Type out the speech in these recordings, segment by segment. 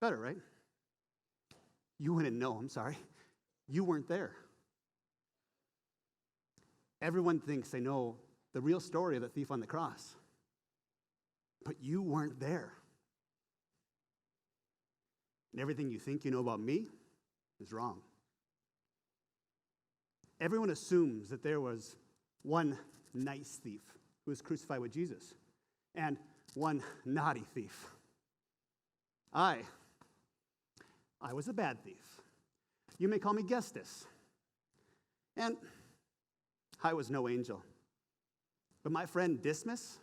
Better, right? You wouldn't know, I'm sorry. You weren't there. Everyone thinks they know the real story of the thief on the cross. But you weren't there. And everything you think you know about me is wrong. Everyone assumes that there was one nice thief who was crucified with Jesus and one naughty thief. I was a bad thief. You may call me Gestus. And I was no angel. But my friend Dismas,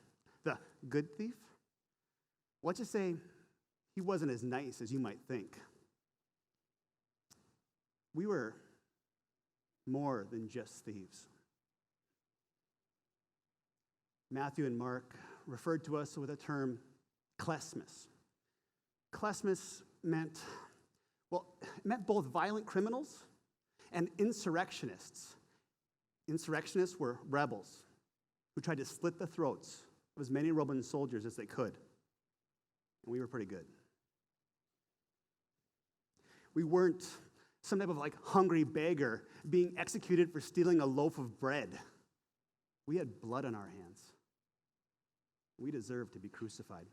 the good thief, let's just say he wasn't as nice as you might think. We were more than just thieves. Matthew and Mark referred to us with a term, klesmas. Klesmas meant both violent criminals and insurrectionists. Insurrectionists were rebels who tried to slit the throats of as many Roman soldiers as they could. And we were pretty good. We weren't some type of hungry beggar being executed for stealing a loaf of bread. We had blood on our hands. We deserved to be crucified.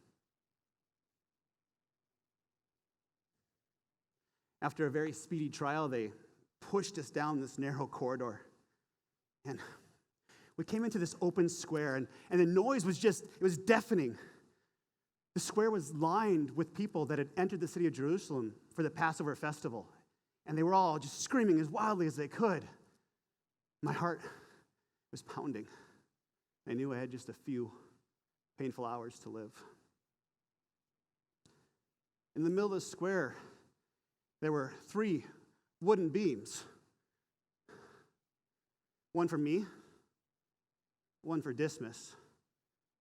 After a very speedy trial, they pushed us down this narrow corridor. And we came into this open square, and the noise was it was deafening. The square was lined with people that had entered the city of Jerusalem for the Passover festival. And they were all just screaming as wildly as they could. My heart was pounding. I knew I had just a few painful hours to live. In the middle of the square, there were 3 wooden beams. One for me, one for Dismas,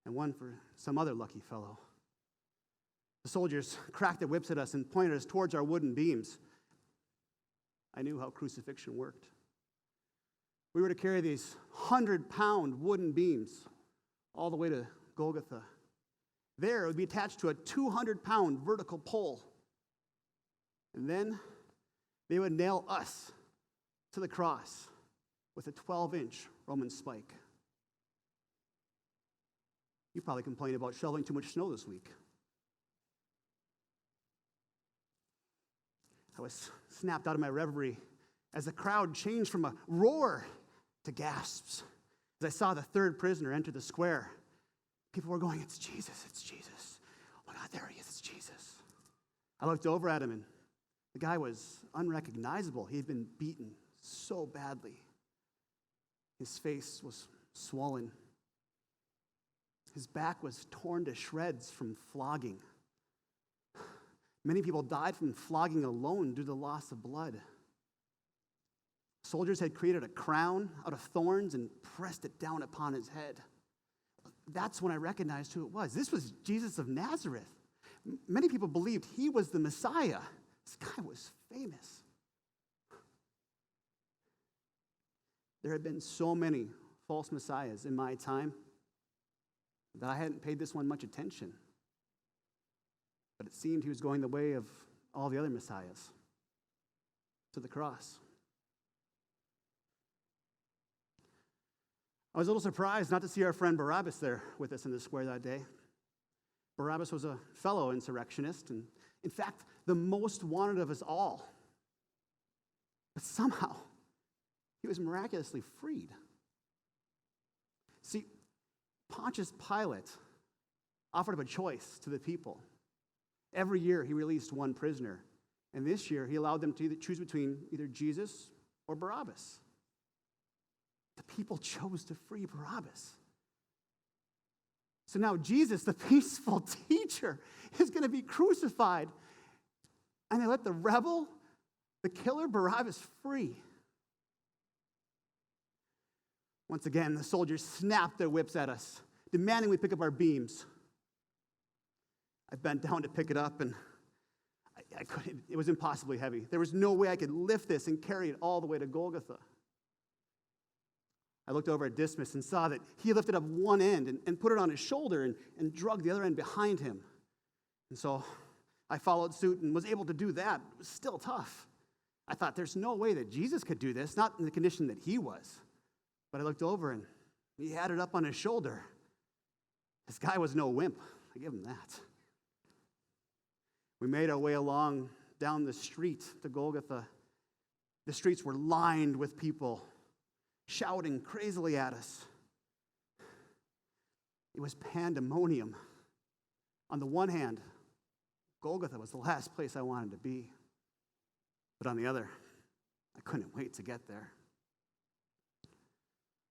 and one for some other lucky fellow. The soldiers cracked their whips at us and pointed us towards our wooden beams. I knew how crucifixion worked. We were to carry these 100-pound wooden beams all the way to Golgotha. There, it would be attached to a 200-pound vertical pole. And then they would nail us to the cross with a 12-inch Roman spike. You probably complained about shoveling too much snow this week. I was snapped out of my reverie as the crowd changed from a roar to gasps as I saw the 3rd prisoner enter the square. People were going, "It's Jesus, it's Jesus. Oh my God, there he is, it's Jesus." I looked over at him, and the guy was unrecognizable. He had been beaten so badly. His face was swollen. His back was torn to shreds from flogging. Many people died from flogging alone due to the loss of blood. Soldiers had created a crown out of thorns and pressed it down upon his head. That's when I recognized who it was. This was Jesus of Nazareth. Many people believed he was the Messiah. This guy was famous. There had been so many false messiahs in my time that I hadn't paid this one much attention. But it seemed he was going the way of all the other messiahs, to the cross. I was a little surprised not to see our friend Barabbas there with us in the square that day. Barabbas was a fellow insurrectionist, and in fact, the most wanted of us all. But somehow, he was miraculously freed. See, Pontius Pilate offered up a choice to the people. Every year, he released one prisoner. And this year, he allowed them to choose between either Jesus or Barabbas. The people chose to free Barabbas. So now Jesus, the peaceful teacher, is going to be crucified. And they let the rebel, the killer Barabbas, free. Once again, the soldiers snapped their whips at us, demanding we pick up our beams. I bent down to pick it up, and I couldn't. It was impossibly heavy. There was no way I could lift this and carry it all the way to Golgotha. I looked over at Dismas and saw that he lifted up one end and put it on his shoulder and dragged the other end behind him. And so I followed suit and was able to do that. It was still tough. I thought there's no way that Jesus could do this, not in the condition that he was. But I looked over and he had it up on his shoulder. This guy was no wimp. I give him that. We made our way along down the street to Golgotha. The streets were lined with people shouting crazily at us. It was pandemonium. On the one hand, Golgotha was the last place I wanted to be. But on the other, I couldn't wait to get there.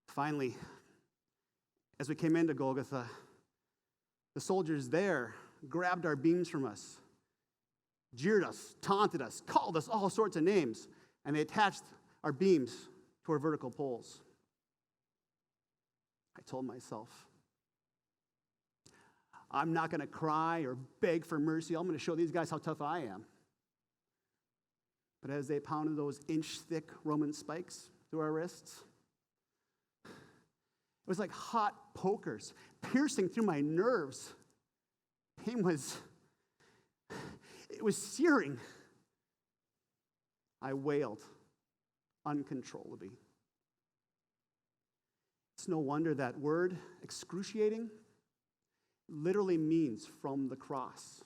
Finally, as we came into Golgotha, the soldiers there grabbed our beams from us, jeered us, taunted us, called us all sorts of names, and they attached our beams to our vertical poles. I told myself, I'm not going to cry or beg for mercy. I'm going to show these guys how tough I am. But as they pounded those inch-thick Roman spikes through our wrists, it was like hot pokers piercing through my nerves. Pain was searing. I wailed uncontrollably. It's no wonder that word, excruciating, literally means from the cross.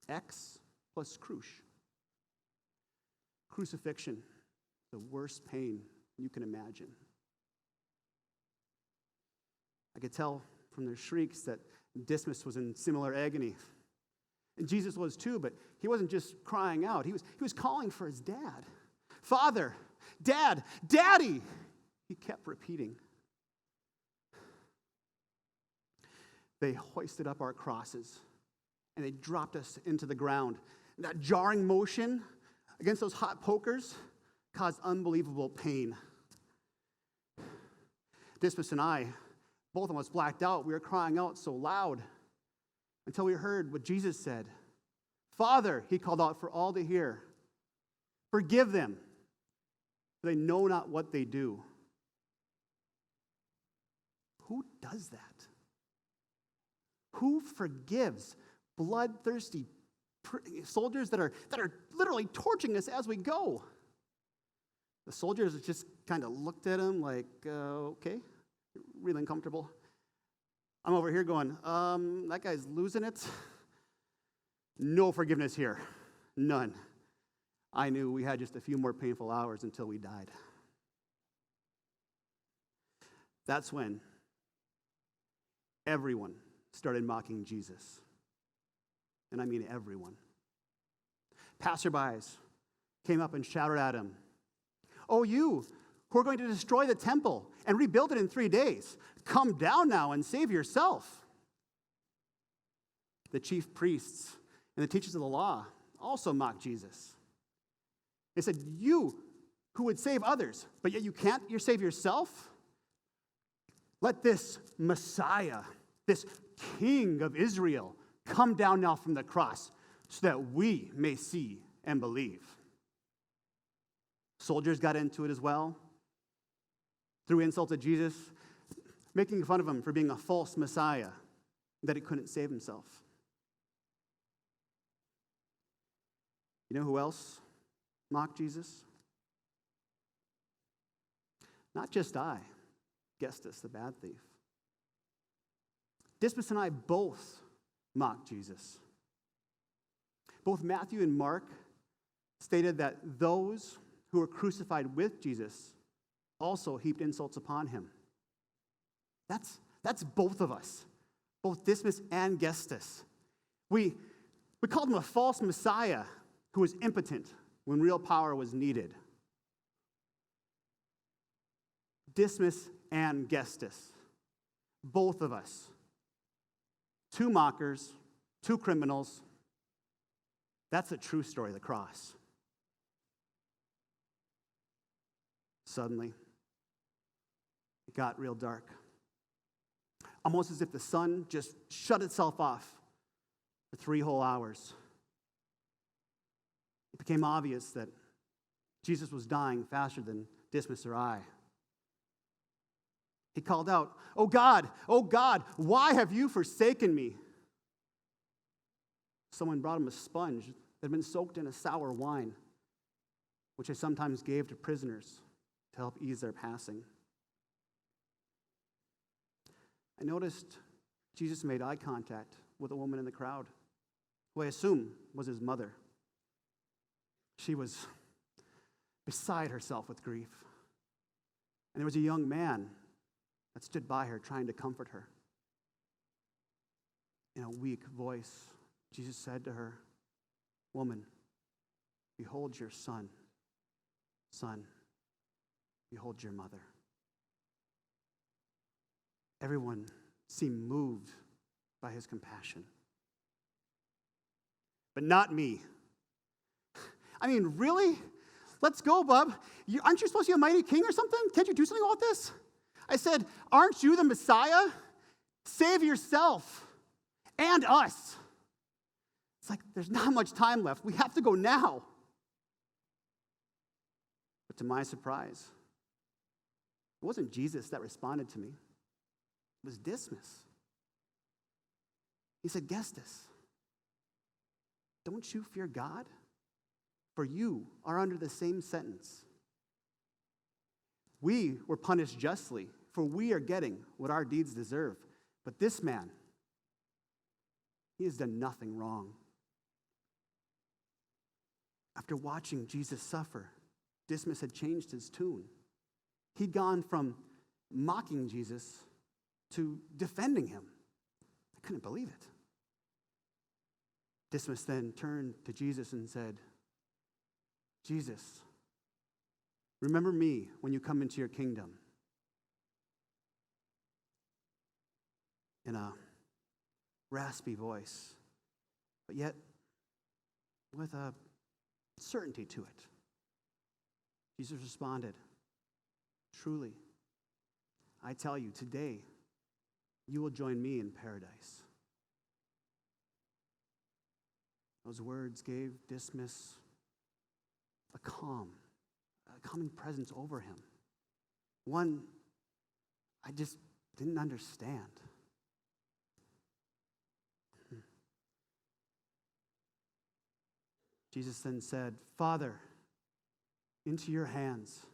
X plus crush. Crucifixion, the worst pain you can imagine. I could tell from their shrieks that Dismas was in similar agony. And Jesus was too, but he wasn't just crying out. He was calling for his dad. Father, Dad, Daddy, he kept repeating. They hoisted up our crosses, and they dropped us into the ground. And that jarring motion against those hot pokers caused unbelievable pain. Dismas and I, both of us blacked out. We were crying out so loud until we heard what Jesus said. Father, he called out for all to hear, forgive them, for they know not what they do. Who does that? Who forgives bloodthirsty soldiers that are literally torching us as we go? The soldiers just kind of looked at him like, okay, really uncomfortable. I'm over here going, that guy's losing it. No forgiveness here. None. I knew we had just a few more painful hours until we died. That's when everyone started mocking Jesus. And I mean everyone. Passerbys came up and shouted at him, "Oh, you who are going to destroy the temple and rebuild it in 3 days, come down now and save yourself." The chief priests and the teachers of the law also mocked Jesus. They said, "You who would save others, but yet you can't save yourself? Let this Messiah, this King of Israel, come down now from the cross so that we may see and believe." Soldiers got into it as well, threw insults at Jesus, making fun of him for being a false Messiah, that he couldn't save himself. You know who else mocked Jesus? Not just I, Gestas, the bad thief. Dismas and I both mocked Jesus. Both Matthew and Mark stated that those who were crucified with Jesus also heaped insults upon him. That's both of us, both Dismas and Gestas. We called him a false Messiah who was impotent when real power was needed. Dismas and Gestas, both of us. Two mockers, two criminals. That's a true story of the cross. Suddenly, it got real dark. Almost as if the sun just shut itself off for 3 whole hours. It became obvious that Jesus was dying faster than Dismas or I. He called out, oh God, why have you forsaken me?" Someone brought him a sponge that had been soaked in a sour wine, which they sometimes gave to prisoners to help ease their passing. I noticed Jesus made eye contact with a woman in the crowd, who I assume was his mother. She was beside herself with grief. And there was a young man that stood by her trying to comfort her. In a weak voice, Jesus said to her, "Woman, behold your son. Son, behold your mother." Everyone seemed moved by his compassion. But not me. I mean, really? Let's go, bub. Aren't you supposed to be a mighty king or something? Can't you do something about this? I said, aren't you the Messiah? Save yourself and us. It's like, there's not much time left. We have to go now. But to my surprise, it wasn't Jesus that responded to me. It was Dismas. He said, "Gestas, don't you fear God? For you are under the same sentence. We were punished justly, for we are getting what our deeds deserve. But this man, he has done nothing wrong." After watching Jesus suffer, Dismas had changed his tune. He'd gone from mocking Jesus to defending him. I couldn't believe it. Dismas then turned to Jesus and said, "Jesus, remember me when you come into your kingdom." In a raspy voice, but yet with a certainty to it, Jesus responded, "Truly, I tell you, today you will join me in paradise." Those words gave Dismas a calming presence over him. One I just didn't understand. Jesus then said, "Father, into your hands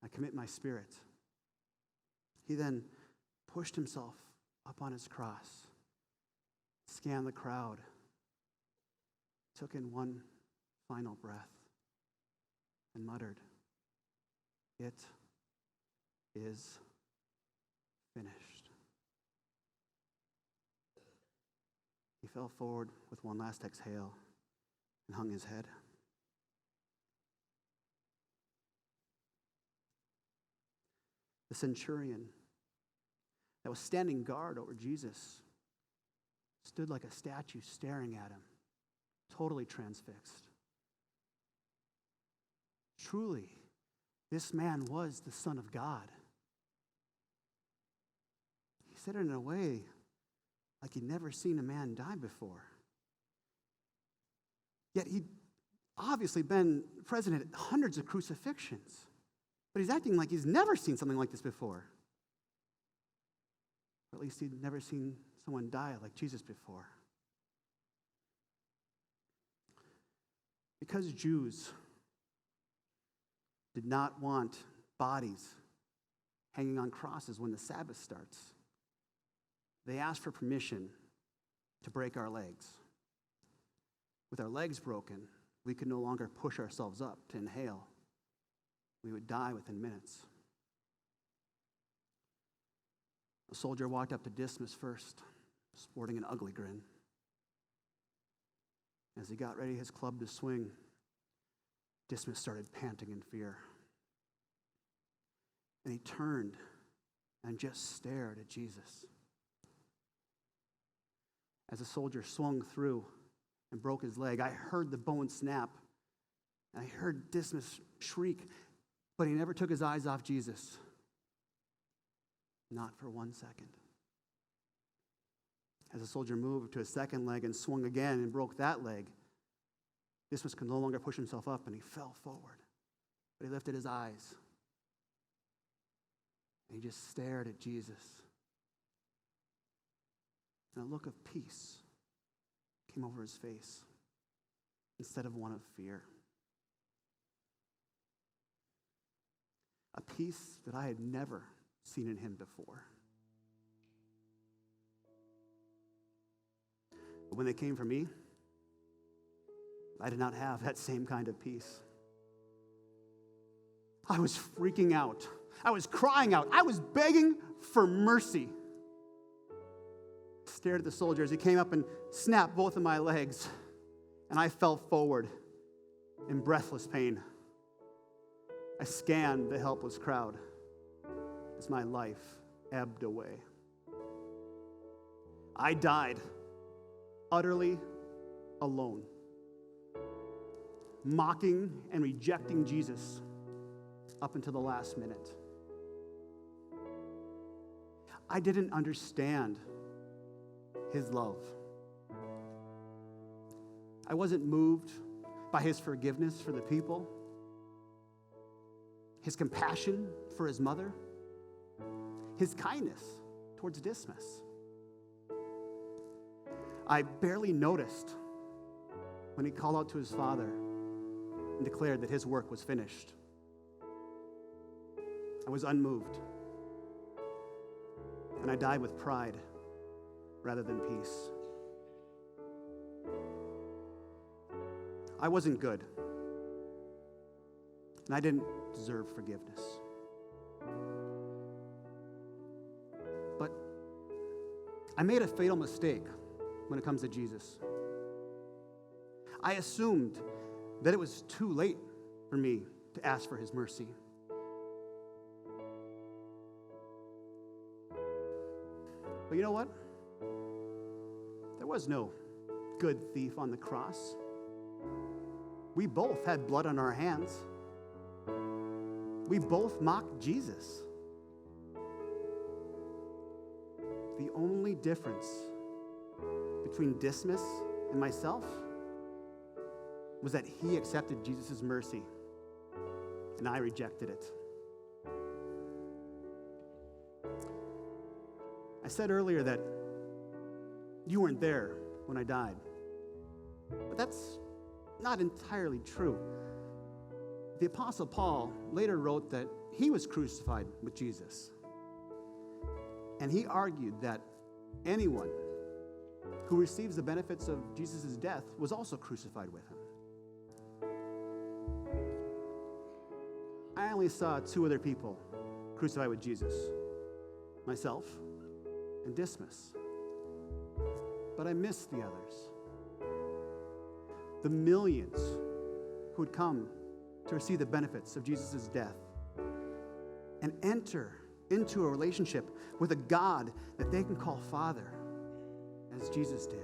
I commit my spirit." He then pushed himself up on his cross, scanned the crowd, took in one final breath, and muttered, "It is finished." He fell forward with one last exhale and hung his head. The centurion that was standing guard over Jesus stood like a statue staring at him, totally transfixed. Truly, this man was the Son of God. He said it in a way like he'd never seen a man die before. Yet he'd obviously been present at hundreds of crucifixions, but he's acting like he's never seen something like this before. Or at least he'd never seen someone die like Jesus before. Because Jews did not want bodies hanging on crosses when the Sabbath starts, they asked for permission to break our legs. With our legs broken, we could no longer push ourselves up to inhale. We would die within minutes. A soldier walked up to Dismas first, sporting an ugly grin. As he got ready his club to swing, Dismas started panting in fear. And he turned and just stared at Jesus. As the soldier swung through and broke his leg, I heard the bone snap. I heard Dismas shriek, but he never took his eyes off Jesus. Not for 1 second. As the soldier moved to his second leg and swung again and broke that leg, Dismas could no longer push himself up and he fell forward. But he lifted his eyes and he just stared at Jesus. And a look of peace came over his face instead of one of fear. A peace that I had never seen in him before. But when they came for me, I did not have that same kind of peace. I was freaking out. I was crying out. I was begging for mercy. I stared at the soldier as he came up and snapped both of my legs, and I fell forward in breathless pain. I scanned the helpless crowd as my life ebbed away. I died utterly alone, mocking and rejecting Jesus up until the last minute. I didn't understand his love. I wasn't moved by his forgiveness for the people, his compassion for his mother, his kindness towards Dismas. I barely noticed when he called out to his father and declared that his work was finished. I was unmoved, and I died with pride rather than peace. I wasn't good, and I didn't deserve forgiveness. But I made a fatal mistake when it comes to Jesus. I assumed that it was too late for me to ask for his mercy. But you know what? There was no good thief on the cross. We both had blood on our hands. We both mocked Jesus. The only difference between Dismas and myself was that he accepted Jesus' mercy and I rejected it. I said earlier that you weren't there when I died, but that's not entirely true. The Apostle Paul later wrote that he was crucified with Jesus, and he argued that anyone who receives the benefits of Jesus' death was also crucified with him. I only saw two other people crucified with Jesus, myself and Dismas. But I missed the others. The millions who would come to receive the benefits of Jesus' death and enter into a relationship with a God that they can call Father, as Jesus did.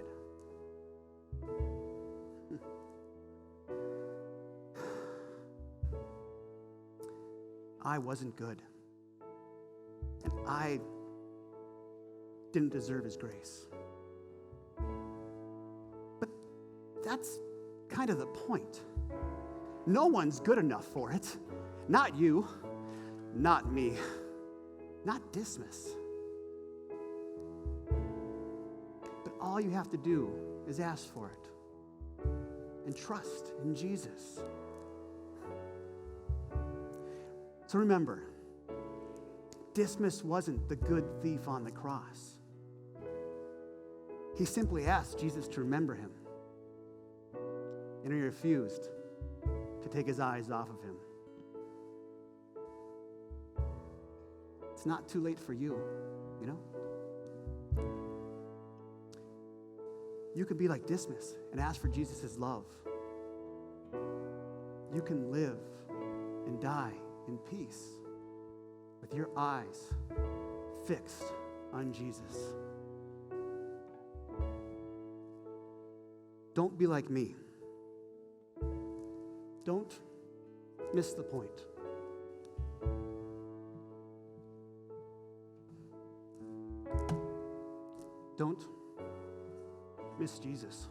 I wasn't good, and I didn't deserve his grace. But that's kind of the point. No one's good enough for it. Not you, not me, not Dismas. But all you have to do is ask for it and trust in Jesus. So remember, Dismas wasn't the good thief on the cross. He simply asked Jesus to remember him, and he refused to take his eyes off of him. It's not too late for you, you know? You can be like Dismas and ask for Jesus' love. You can live and die in peace with your eyes fixed on Jesus. Don't be like me. Don't miss the point. Don't miss Jesus.